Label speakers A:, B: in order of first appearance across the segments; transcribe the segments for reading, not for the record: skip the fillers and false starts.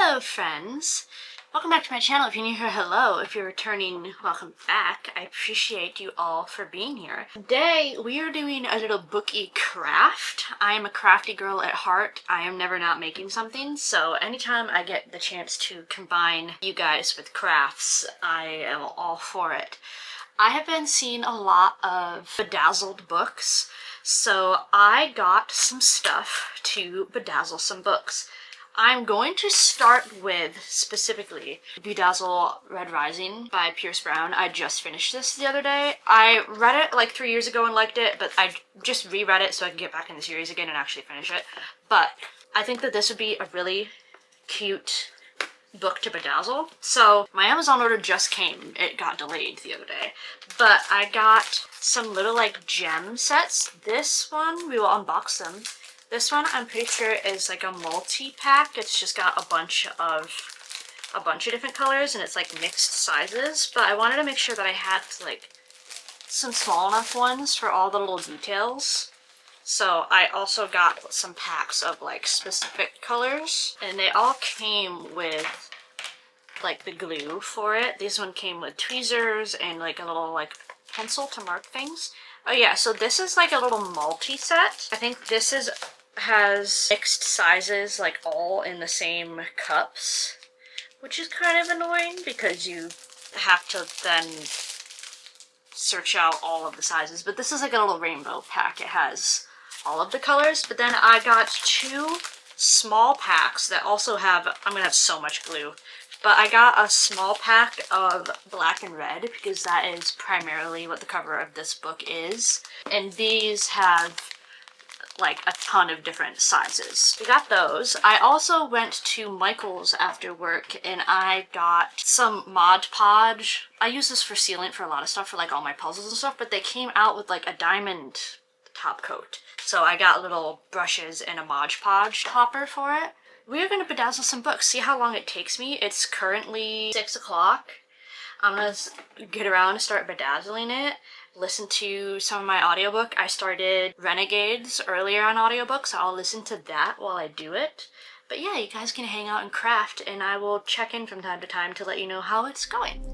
A: Hello friends! Welcome back to my channel. If you're new here, hello. If you're returning, welcome back. I appreciate you all for being here. Today we are doing a little booky craft. I am a crafty girl at heart. I am never not making something, so anytime I get the chance to combine you guys with crafts, I am all for it. I have been seeing a lot of bedazzled books, so I got some stuff to bedazzle some books. I'm going to start with, specifically, Bedazzle Red Rising by Pierce Brown. I just finished this the other day. I read it like 3 years ago and liked it, but I just reread it so I can get back in the series again and actually finish it. But I think that this would be a really cute book to bedazzle. So my Amazon order just came. It got delayed the other day. But I got some little like gem sets. This one, we will unbox them. This one I'm pretty sure is like a multi-pack. It's just got a bunch of different colors and it's like mixed sizes. But I wanted to make sure that I had like some small enough ones for all the little details. So I also got some packs of like specific colors, and they all came with like the glue for it. This one came with tweezers and like a little like pencil to mark things. Oh yeah, so this is like a little multi-set. I think this has mixed sizes like all in the same cups, which is kind of annoying because you have to then search out all of the sizes. But this is like a little rainbow pack. It has all of the colors. But then I got two small packs that also have, I'm gonna have so much glue, but I got a small pack of black and red because that is primarily what the cover of this book is. And these have like a ton of different sizes. We got those. I also went to Michael's after work and I got some Mod Podge. I use this for sealant for a lot of stuff, for like all my puzzles and stuff, but they came out with like a diamond top coat. So I got little brushes and a Mod Podge topper for it. We are going to bedazzle some books, see how long it takes me. It's currently 6 o'clock. I'm going to get around and start bedazzling it. Listen to some of my audiobook. I started Renegades earlier on audiobook, so I'll listen to that while I do it. But yeah, you guys can hang out and craft, and I will check in from time to time to let you know how it's going.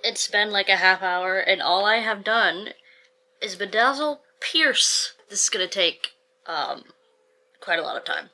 A: It's been like a half hour and all I have done is bedazzle Pierce. This is gonna take quite a lot of time.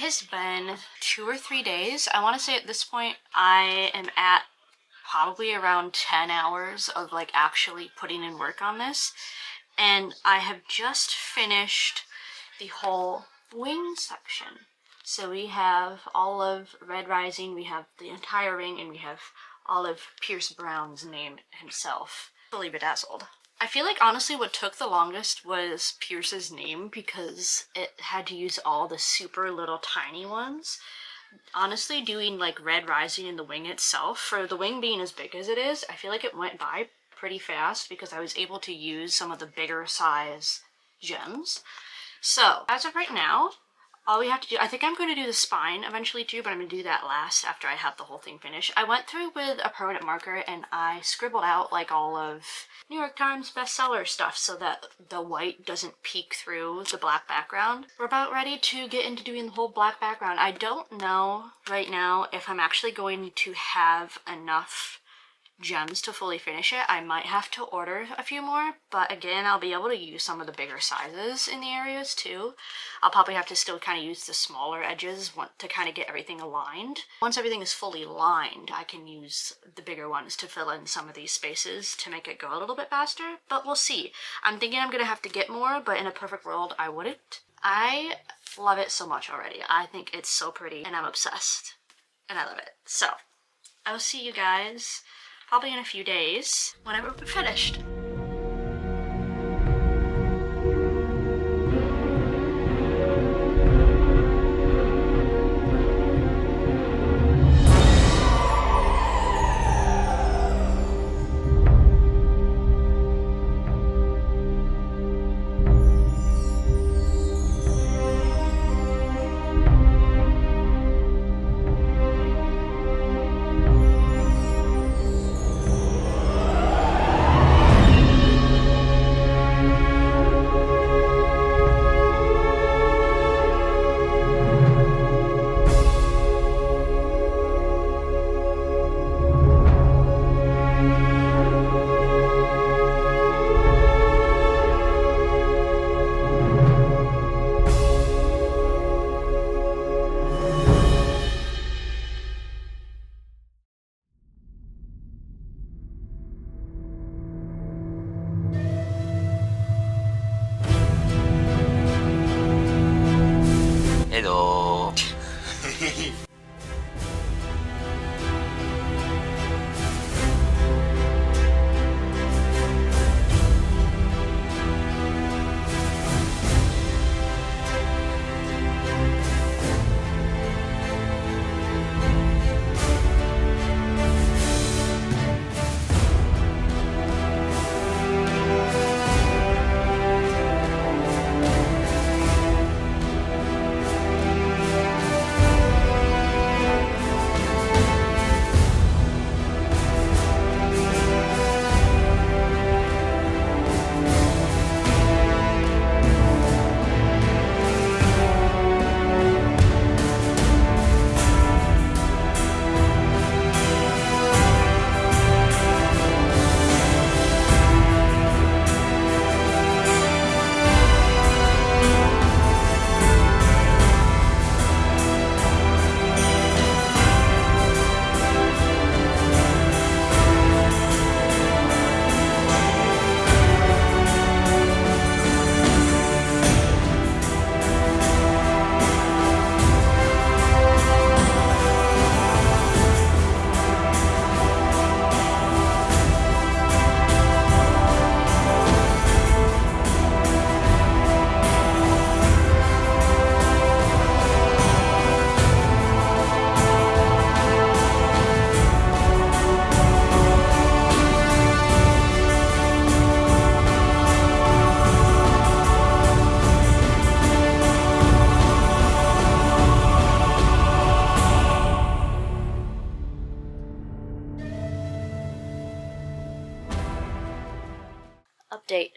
A: has been 2 or 3 days. I want to say at this point I am at probably around 10 hours of like actually putting in work on this, and I have just finished the whole wing section. So we have all of Red Rising, we have the entire ring, and we have all of Pierce Brown's name himself, fully bedazzled. I feel like honestly what took the longest was Pierce's name because it had to use all the super little tiny ones. Honestly, doing like Red Rising in the wing itself, for the wing being as big as it is, I feel like it went by pretty fast because I was able to use some of the bigger size gems. So as of right now, all we have to do, I think I'm going to do the spine eventually too, but I'm going to do that last after I have the whole thing finished. I went through with a permanent marker and I scribbled out like all of New York Times bestseller stuff so that the white doesn't peek through the black background. We're about ready to get into doing the whole black background. I don't know right now if I'm actually going to have enough gems to fully finish it. I might have to order a few more, but again, I'll be able to use some of the bigger sizes in the areas too. I'll probably have to still kind of use the smaller edges to kind of get everything aligned. Once everything is fully lined, I can use the bigger ones to fill in some of these spaces to make it go a little bit faster, but we'll see. I'm thinking I'm gonna have to get more, but in a perfect world, I wouldn't. I love it so much already. I think it's so pretty and I'm obsessed and I love it. So I'll see you guys probably in a few days whenever we're finished.
B: Hello.
A: Update.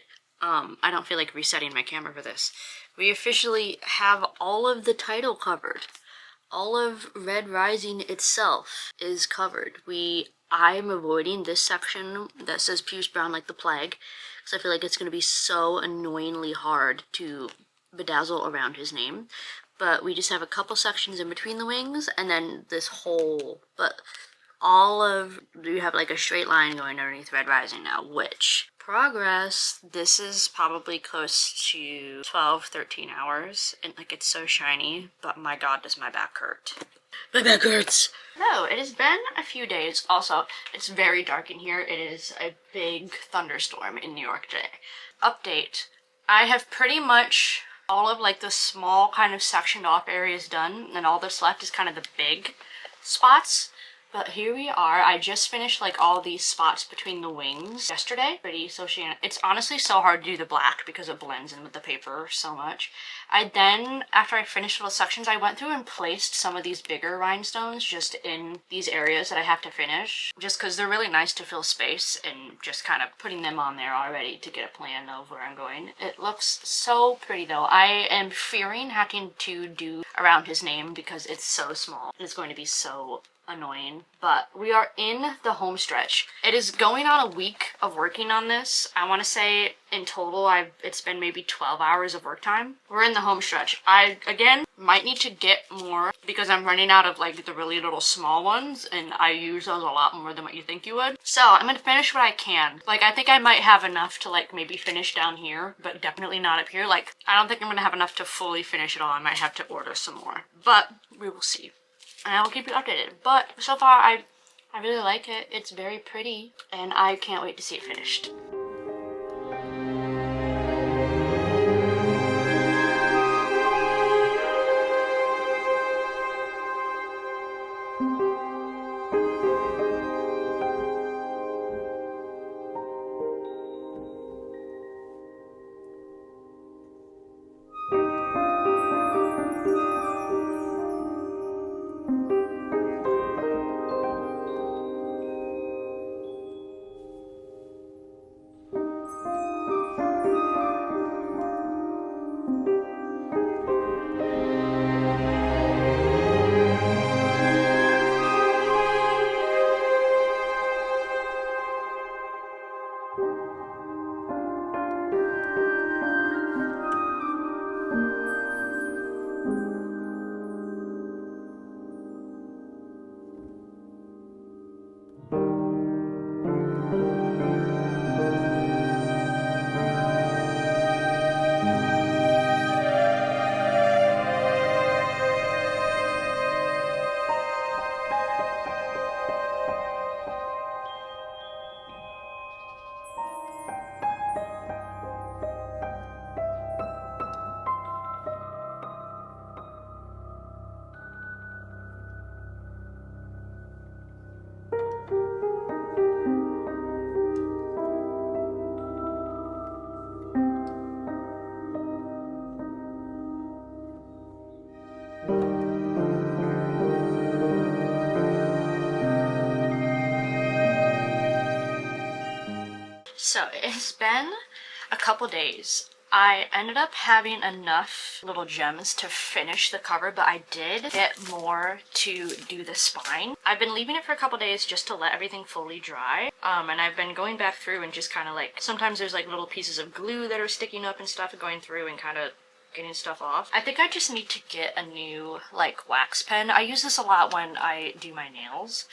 A: I don't feel like resetting my camera for this. We officially have all of the title covered. All of Red Rising itself is covered. I'm avoiding this section that says Pierce Brown like the plague, because I feel like it's going to be so annoyingly hard to bedazzle around his name. but we just have a couple sections in between the wings, and then this whole, but all of, you have like a straight line going underneath Red Rising now, which progress, this is probably close to 12, 13 hours, and like it's so shiny, but my god, does my back hurt. My back hurts! No, it has been a few days. Also, it's very dark in here. It is a big thunderstorm in New York today. Update. I have pretty much all of like the small kind of sectioned off areas done, and all that's left is kind of the big spots. But here we are. I just finished like all these spots between the wings yesterday. Pretty it's honestly so hard to do the black because it blends in with the paper so much. I then, after I finished little sections, I went through and placed some of these bigger rhinestones just in these areas that I have to finish. Just because they're really nice to fill space, and just kind of putting them on there already to get a plan of where I'm going. It looks so pretty though. I am fearing having to do around his name because it's so small. It's going to be so annoying, but we are in the home stretch. It is going on a week of working on this. I want to say in total it's been maybe 12 hours of work time. We're in the home stretch. I again might need to get more because I'm running out of like the really little small ones, and I use those a lot more than what you think you would. So I'm gonna finish what I can. Like I think I might have enough to like maybe finish down here, but definitely not up here. Like I don't think I'm gonna have enough to fully finish it all. I might have to order some more, but we will see. And I will keep you updated. But so far, I really like it. It's very pretty, and I can't wait to see it finished. So it has been a couple days. I ended up having enough little gems to finish the cover, but I did get more to do the spine. I've been leaving it for a couple days just to let everything fully dry. And I've been going back through and just kind of like, sometimes there's like little pieces of glue that are sticking up and stuff, going through and kind of getting stuff off. I think I just need to get a new like wax pen. I use this a lot when I do my nails,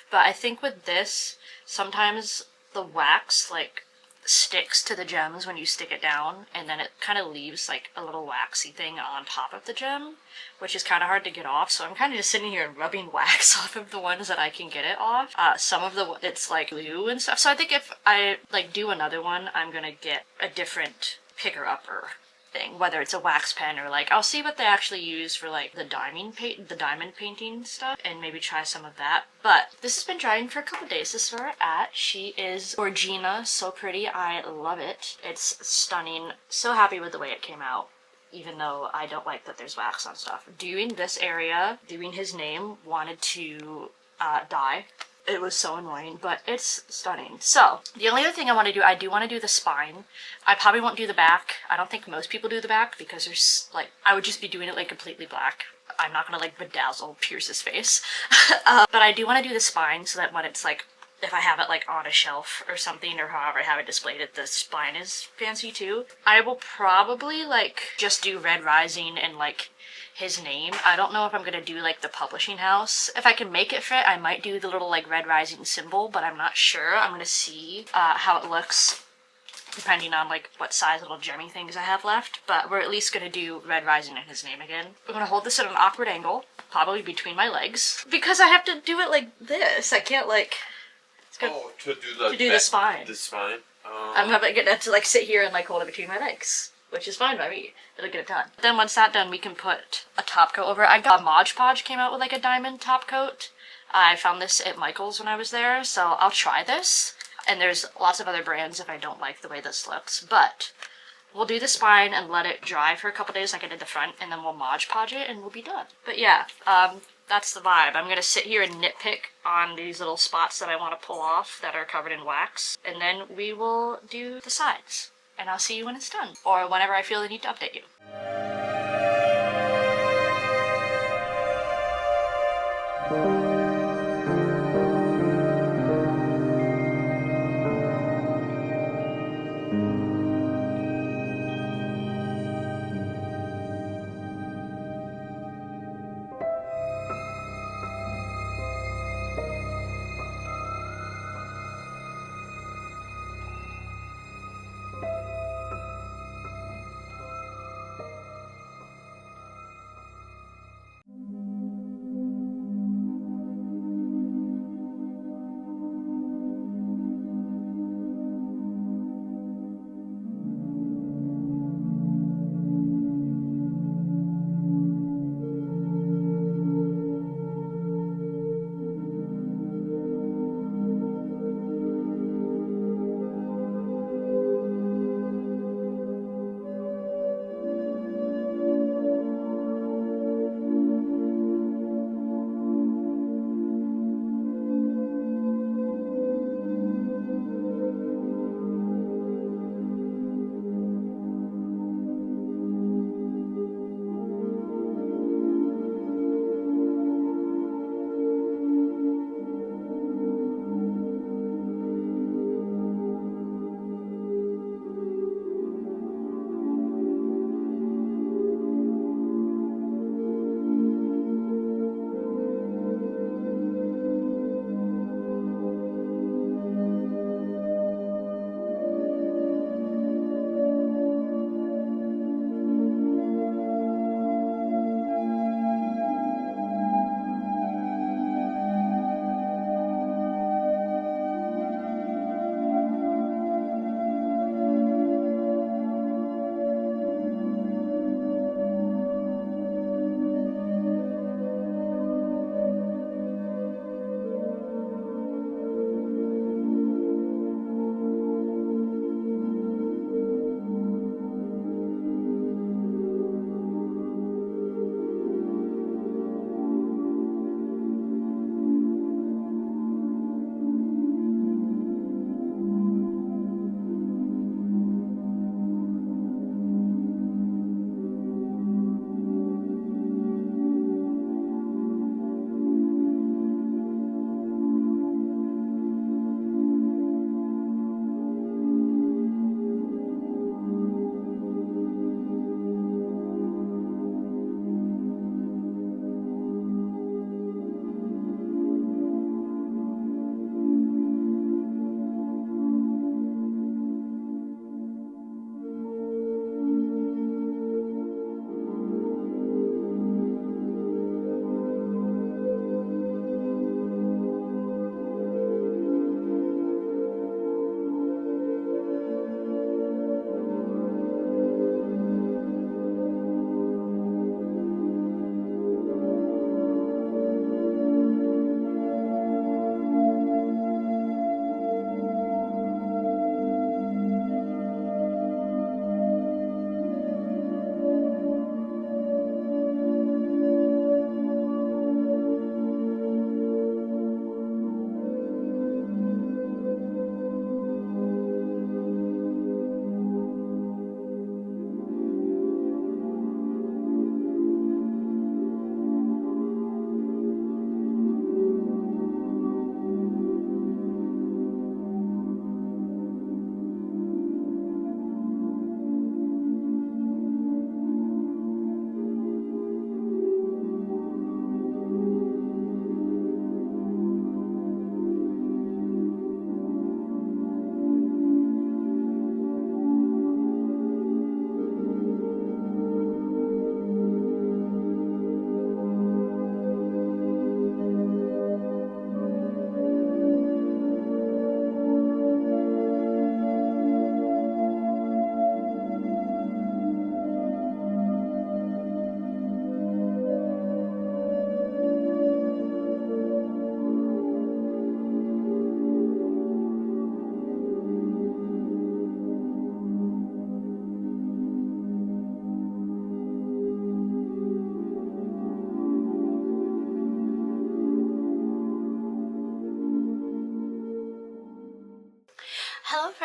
A: but I think with this, sometimes the wax like sticks to the gems when you stick it down, and then it kind of leaves like a little waxy thing on top of the gem, which is kind of hard to get off. So I'm kind of just sitting here and rubbing wax off of the ones that I can get it off. Some of the, it's like glue and stuff. So I think if I like do another one, I'm gonna get a different picker upper thing, whether it's a wax pen or like I'll see what they actually use for like the diamond painting stuff, and maybe try some of that. But this has been drying for a couple days. This is where we're at. She is Orgina, so pretty. I love it. It's stunning. So happy with the way it came out, even though I don't like that there's wax on stuff. Doing this area, doing his name, wanted to die. It was so annoying, but it's stunning. So, the only other thing I want to do, I do want to do the spine. I probably won't do the back. I don't think most people do the back because there's, like, I would just be doing it, like, completely black. I'm not gonna, like, bedazzle Pierce's face. But I do want to do the spine so that when it's, like, if I have it like on a shelf or something, or however I have it displayed, the spine is fancy too. I will probably like just do Red Rising and like his name. I don't know if I'm gonna do like the publishing house. If I can make it fit, I might do the little like Red Rising symbol, but I'm not sure. I'm gonna see how it looks depending on like what size little gemmy things I have left, but we're at least gonna do Red Rising and his name again. We're gonna hold this at an awkward angle, probably between my legs, because I have to do it like this. I can't like
B: to do
A: the spine.
B: The spine.
A: I'm gonna to like sit here and like hold it between my legs, which is fine by me. It'll get it done. Then once that's done, we can put a top coat over it. I got Mod Podge came out with like a diamond top coat. I found this at Michael's when I was there, so I'll try this. And there's lots of other brands if I don't like the way this looks, but we'll do the spine and let it dry for a couple days like I did the front, and then we'll Mod Podge it and we'll be done. But yeah, that's the vibe. I'm gonna sit here and nitpick on these little spots that I want to pull off that are covered in wax, and then we will do the sides. And I'll see you when it's done, or whenever I feel the need to update you.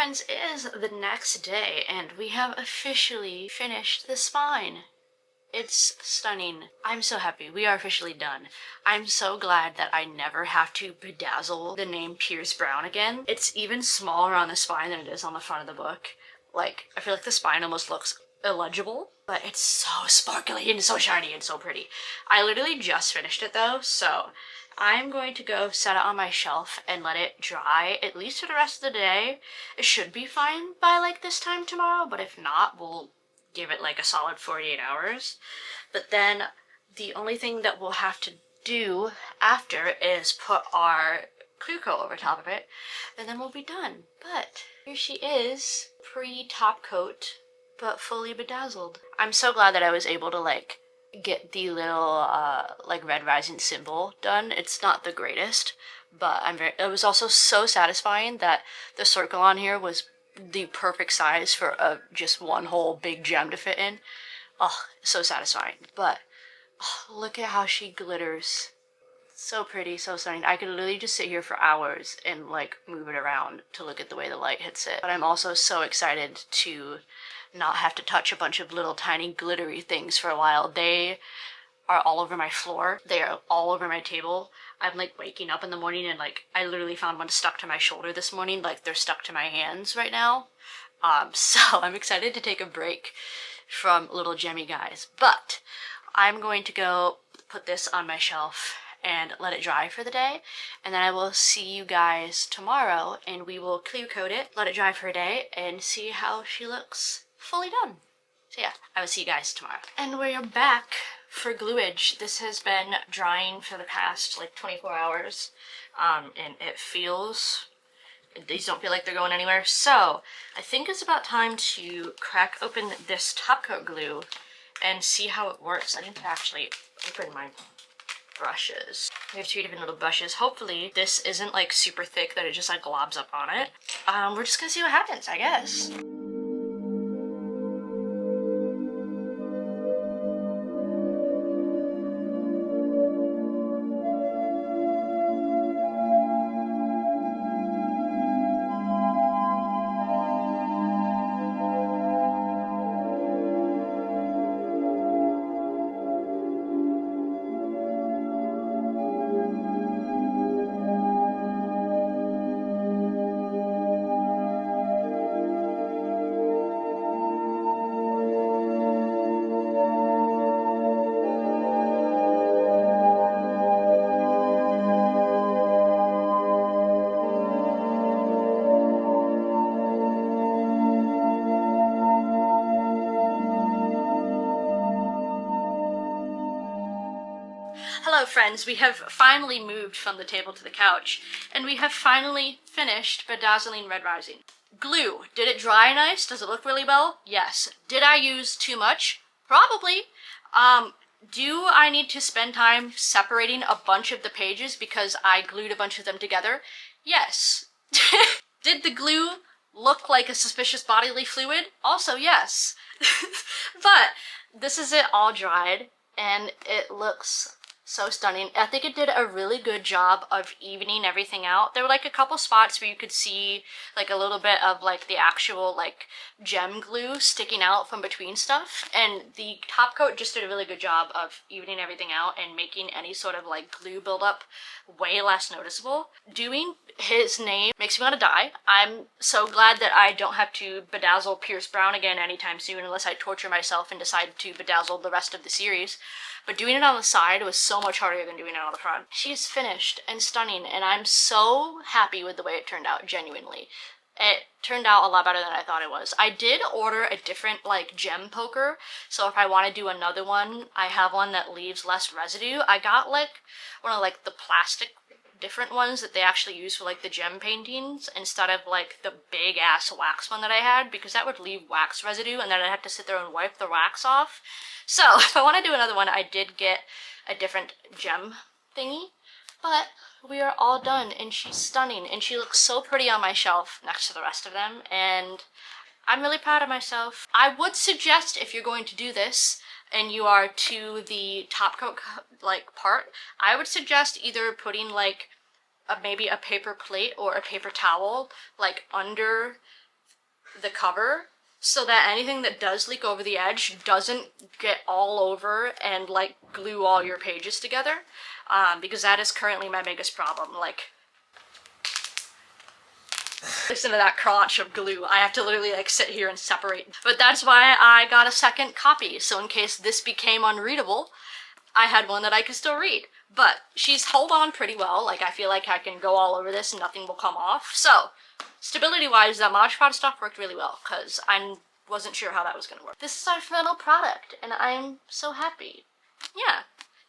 A: friends, it is the next day and we have officially finished the spine. It's stunning. I'm so happy. We are officially done. I'm so glad that I never have to bedazzle the name Pierce Brown again. It's even smaller on the spine than it is on the front of the book. Like, I feel like the spine almost looks illegible, but it's so sparkly and so shiny and so pretty. I literally just finished it though, so I'm going to go set it on my shelf and let it dry at least for the rest of the day. It should be fine by like this time tomorrow, but if not, we'll give it like a solid 48 hours. But then the only thing that we'll have to do after is put our clear coat over top of it, and then we'll be done. But here she is, pre-top coat, but fully bedazzled. I'm so glad that I was able to like get the little like red rising symbol done. It's not the greatest, but it was also so satisfying that the circle on here was the perfect size for just one whole big gem to fit in. Oh, so satisfying. But oh, look at how she glitters. So pretty, so stunning. I could literally just sit here for hours and like move it around to look at the way the light hits it. But I'm also so excited to not have to touch a bunch of little tiny glittery things for a while. They are all over my floor. They are all over my table. I'm like waking up in the morning and like I literally found one stuck to my shoulder this morning. Like they're stuck to my hands right now. So I'm excited to take a break from little gemmy guys. But I'm going to go put this on my shelf and let it dry for the day, and then I will see you guys tomorrow and we will clear coat it, let it dry for a day, and see how she looks fully done. So yeah, I will see you guys tomorrow. And we're back for gluage. This has been drying for the past like 24 hours, and it feels, these don't feel like they're going anywhere. So I think it's about time to crack open this top coat glue and see how it works. I need to actually open my brushes. We have two different little brushes. Hopefully this isn't like super thick that it just like globs up on it. We're just gonna see what happens, I guess. Hello friends, we have finally moved from the table to the couch, and we have finally finished bedazzling Red Rising. Glue, did it dry nice? Does it look really well? Yes. Did I use too much? Probably. Do I need to spend time separating a bunch of the pages because I glued a bunch of them together? Yes. Did the glue look like a suspicious bodily fluid? Also yes. But this is it all dried, and it looks so stunning. I think it did a really good job of evening everything out. There were like a couple spots where you could see like a little bit of like the actual like gem glue sticking out from between stuff, and the top coat just did a really good job of evening everything out and making any sort of like glue buildup way less noticeable. Doing his name makes me want to die. I'm so glad that I don't have to bedazzle Pierce Brown again anytime soon unless I torture myself and decide to bedazzle the rest of the series. But doing it on the side was so much harder than doing it on the front. She's finished and stunning, and I'm so happy with the way it turned out, genuinely. It turned out a lot better than I thought it was. I did order a different like gem poker, so if I want to do another one, I have one that leaves less residue. I got like one of like the plastic different ones that they actually use for like the gem paintings instead of like the big ass wax one that I had, because that would leave wax residue and then I'd have to sit there and wipe the wax off. So if I want to do another one, I did get a different gem thingy, but we are all done and she's stunning and she looks so pretty on my shelf next to the rest of them, and I'm really proud of myself. I would suggest, if you're going to do this and you are to the top coat like part, I would suggest either putting like maybe a paper plate or a paper towel like under the cover so that anything that does leak over the edge doesn't get all over and like glue all your pages together, because that is currently my biggest problem. Like, listen to that crotch of glue. I have to literally like sit here and separate. But that's why I got a second copy, so in case this became unreadable, I had one that I could still read. But she's held on pretty well. Like, I feel like I can go all over this and nothing will come off. So, stability-wise, that Mod Podge stuff worked really well, because I wasn't sure how that was going to work. This is our final product, and I'm so happy. Yeah.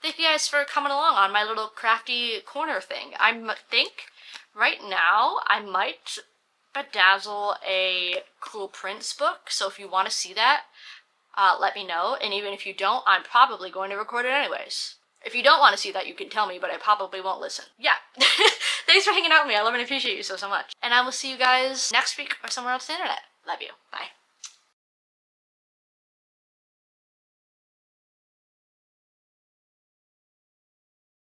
A: Thank you guys for coming along on my little crafty corner thing. I think right now I might bedazzle a Cool Prince book, so if you want to see that, let me know. And even if you don't, I'm probably going to record it anyways. If you don't want to see that, you can tell me, but I probably won't listen. Yeah. Thanks for hanging out with me. I love and appreciate you so much. And I will see you guys next week or somewhere else on the internet. Love you. Bye.